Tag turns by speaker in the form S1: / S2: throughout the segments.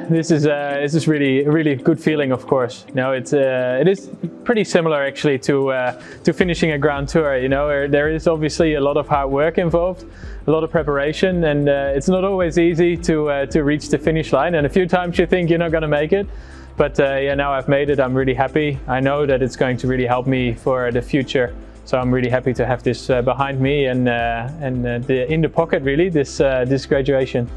S1: this is really a really good feeling, of course. You know, it is pretty similar actually to finishing a Grand Tour. You know, there is obviously a lot of hard work involved, a lot of preparation, and it's not always easy to reach the finish line. And a few times you think you're not going to make it, but yeah, now I've made it. I'm really happy. I know that it's going to really help me for the future. So I'm really happy to have this behind me and in the pocket, really, this graduation.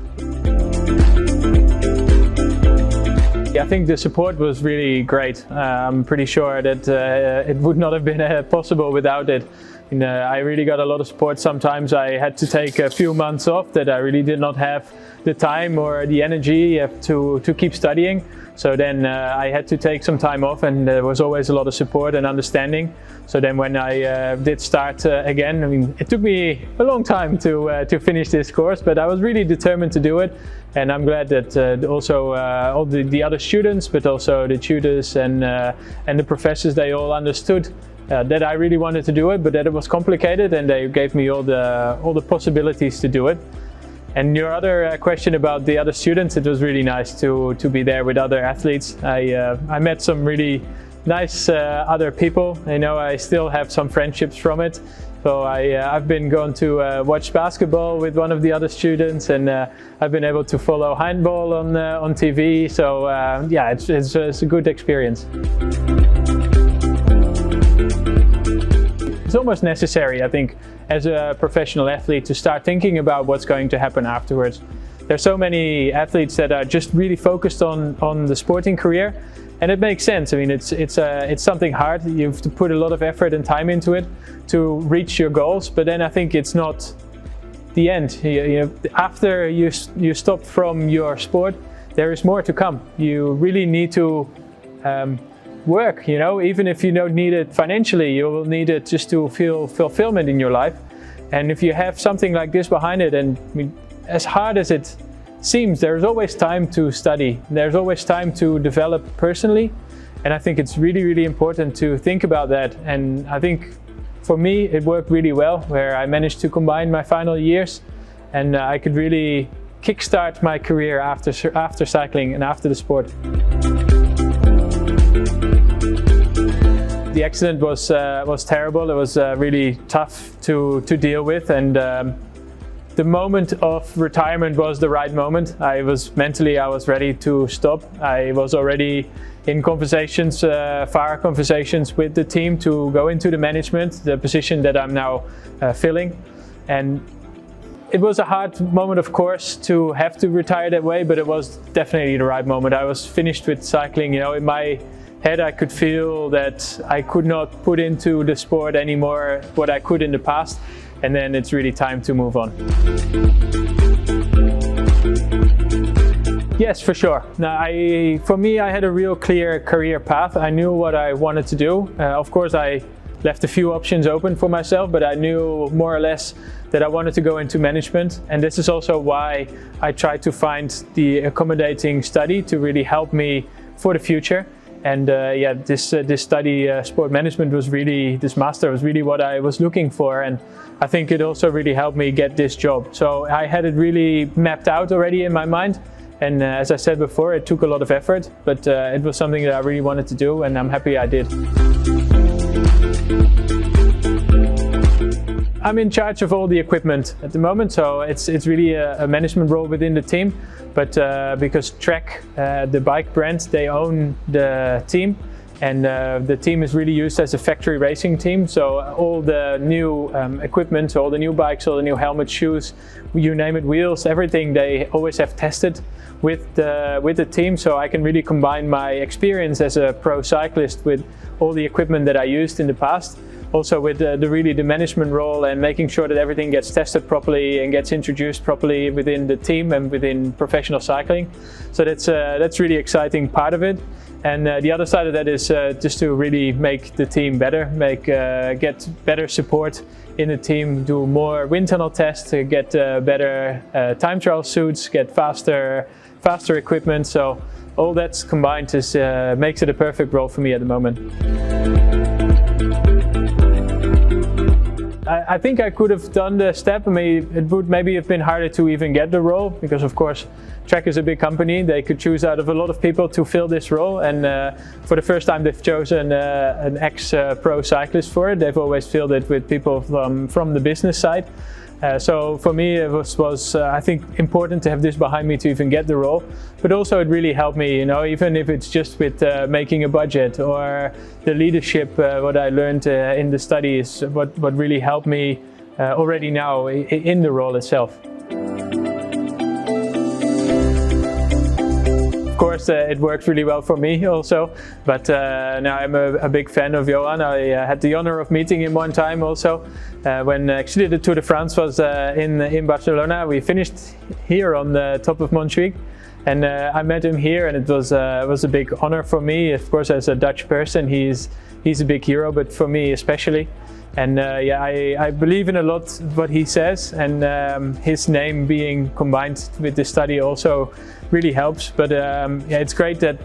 S1: I think the support was really great. I'm pretty sure that it would not have been possible without it. I really got a lot of support. Sometimes I had to take a few months off that I really did not have the time or the energy to keep studying. So then I had to take some time off, and there was always a lot of support and understanding. So then when I did start again, I mean, it took me a long time to finish this course, but I was really determined to do it. And I'm glad that also all the other students, but also the tutors and the professors, they all understood that I really wanted to do it, but that it was complicated, and they gave me all the possibilities to do it. And your other question about the other students, it was really nice to be there with other athletes. I met some really nice other people. You know, I still have some friendships from it. So I've been going to watch basketball with one of the other students, and I've been able to follow handball on TV. So yeah, it's a good experience. It's almost necessary, I think, as a professional athlete to start thinking about what's going to happen afterwards. There's so many athletes that are just really focused on the sporting career, and it makes sense. I mean, it's something hard. You have to put a lot of effort and time into it to reach your goals, but then I think it's not the end. You know, after you stop from your sport, there is more to come. You really need to work, you know, even if you don't need it financially, you will need it just to feel fulfillment in your life. And if you have something like this behind it, and I mean, as hard as it seems, there's always time to study. There's always time to develop personally. And I think it's really, really important to think about that. And I think for me, it worked really well, where I managed to combine my final years, and I could really kickstart my career after cycling and after the sport. The accident was terrible. It was really tough to deal with, and the moment of retirement was the right moment. I was ready to stop. I was already in conversations, far conversations with the team to go into the management, the position that I'm now filling. And it was a hard moment, of course, to have to retire that way, but it was definitely the right moment. I was finished with cycling. You know, in my head I could feel that I could not put into the sport anymore what I could in the past, and then it's really time to move on. Yes, for sure. Now, for me, I had a real clear career path. I knew what I wanted to do. Of course, I left a few options open for myself, but I knew more or less that I wanted to go into management. And this is also why I tried to find the accommodating study to really help me for the future. And yeah, this study, sport management, this master was really what I was looking for. And I think it also really helped me get this job. So I had it really mapped out already in my mind. And as I said before, it took a lot of effort, but it was something that I really wanted to do, and I'm happy I did. I'm in charge of all the equipment at the moment, so it's really a management role within the team. But because Trek, the bike brand, they own the team, and the team is really used as a factory racing team. So all the new equipment, all the new bikes, all the new helmets, shoes, you name it, wheels, everything, they always have tested with the team. So I can really combine my experience as a pro cyclist with all the equipment that I used in the past. Also with the management role and making sure that everything gets tested properly and gets introduced properly within the team and within professional cycling. So that's really exciting part of it. And the other side of that is just to really make the team better, get better support in the team, do more wind tunnel tests, get better time trial suits, get faster equipment. So all that's combined makes it a perfect role for me at the moment. I think I could have done the step. It would maybe have been harder to even get the role because, of course, Trek is a big company. They could choose out of a lot of people to fill this role, and for the first time they've chosen an ex-pro cyclist for it. They've always filled it with people from the business side. So for me it was I think important to have this behind me to even get the role, but also it really helped me, even if it's just with making a budget or the leadership. What I learned in the study is what really helped me already now in the role itself. Of course, it works really well for me also, but now I'm a big fan of Johan. I had the honor of meeting him one time also when actually the Tour de France was in Barcelona. We finished here on the top of Montjuic, and I met him here, and it was a big honor for me. Of course, as a Dutch person, he's a big hero, but for me especially. And I believe in a lot what he says, and his name being combined with the study also really helps. But it's great that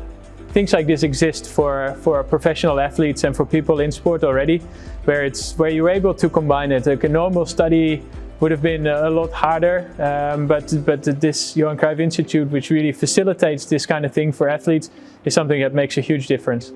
S1: things like this exist for professional athletes and for people in sport already, where you're able to combine it. Like a normal study would have been a lot harder, but this Johan Cruyff Institute, which really facilitates this kind of thing for athletes, is something that makes a huge difference.